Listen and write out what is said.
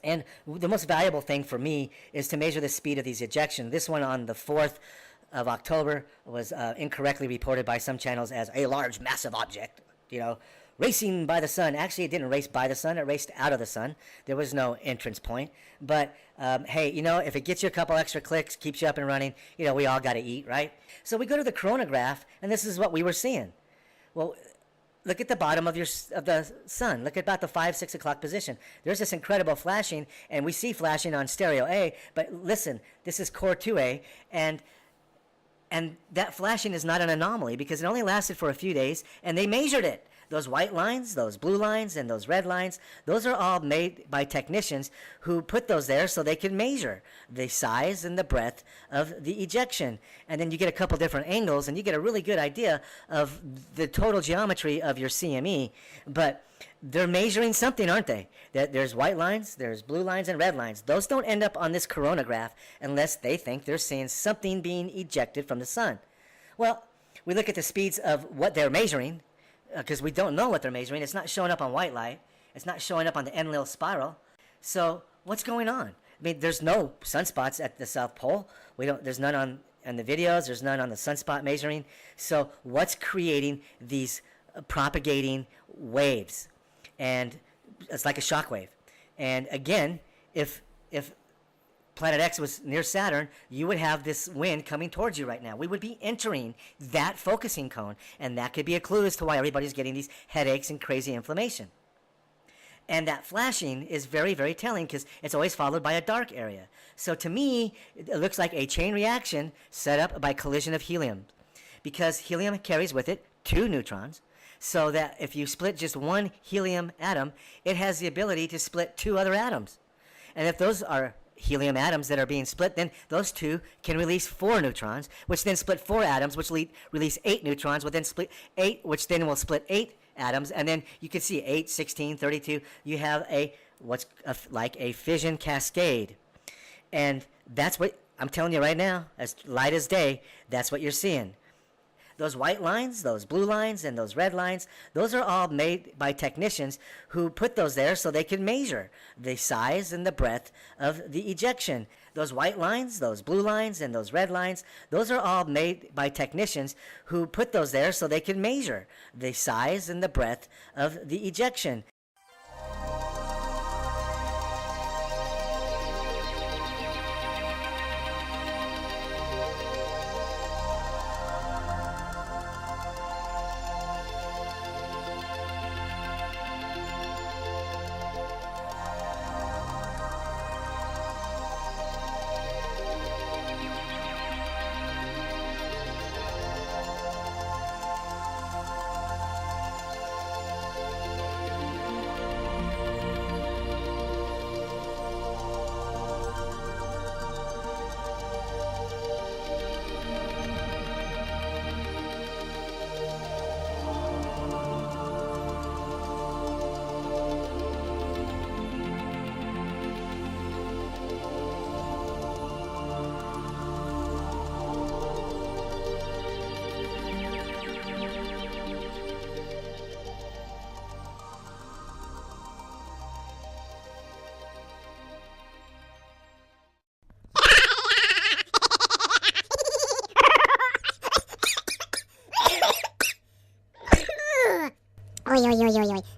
And the most valuable thing for me is to measure the speed of these ejections. This one on the 4th of October was incorrectly reported by some channels as a large, massive object, racing by the sun. Actually, it didn't race by the sun. It raced out of the sun. There was no entrance point. But, hey, if it gets you a couple extra clicks, keeps you up and running, we all got to eat, right? So we go to the coronagraph, and this is what we were seeing. Well, look at the bottom of the sun. Look at about the 5, 6 o'clock position. There's this incredible flashing, and we see flashing on stereo A, but listen, this is core 2A, and that flashing is not an anomaly because it only lasted for a few days, and they measured it. Those white lines, those blue lines, and those red lines, those are all made by technicians who put those there so they can measure the size and the breadth of the ejection. And then you get a couple different angles, and you get a really good idea of the total geometry of your CME. But they're measuring something, aren't they? There's white lines, there's blue lines, and red lines. Those don't end up on this coronagraph unless they think they're seeing something being ejected from the sun. Well, we look at the speeds of what they're measuring, because we don't know what they're measuring. It's not showing up on white light. It's not showing up on the Enlil spiral. So what's going on? I mean, there's no sunspots at the South Pole. There's none on the videos. There's none on the sunspot measuring. So what's creating these propagating waves? And it's like a shock wave. And again, if Planet X was near Saturn, you would have this wind coming towards you right now. We would be entering that focusing cone, and that could be a clue as to why everybody's getting these headaches and crazy inflammation. And that flashing is very, very telling because it's always followed by a dark area. So to me, it looks like a chain reaction set up by collision of helium, because helium carries with it 2 neutrons, so that if you split just one helium atom, it has the ability to split 2 other atoms. And if those are helium atoms that are being split, then those 2 can release 4 neutrons, which then split 4 atoms, which release 8 neutrons, which then split 8, which then will split 8 atoms, and then you can see 8, 16, 32. You have what's like a fission cascade, and that's what I'm telling you right now, as light as day. That's what you're seeing. Those white lines, those blue lines, and those red lines, those are all made by technicians who put those there so they can measure the size and the breadth of the ejection. Those white lines, those blue lines, and those red lines, those are all made by technicians who put those there so they can measure the size and the breadth of the ejection. Oi, oi, oi, oi, oi.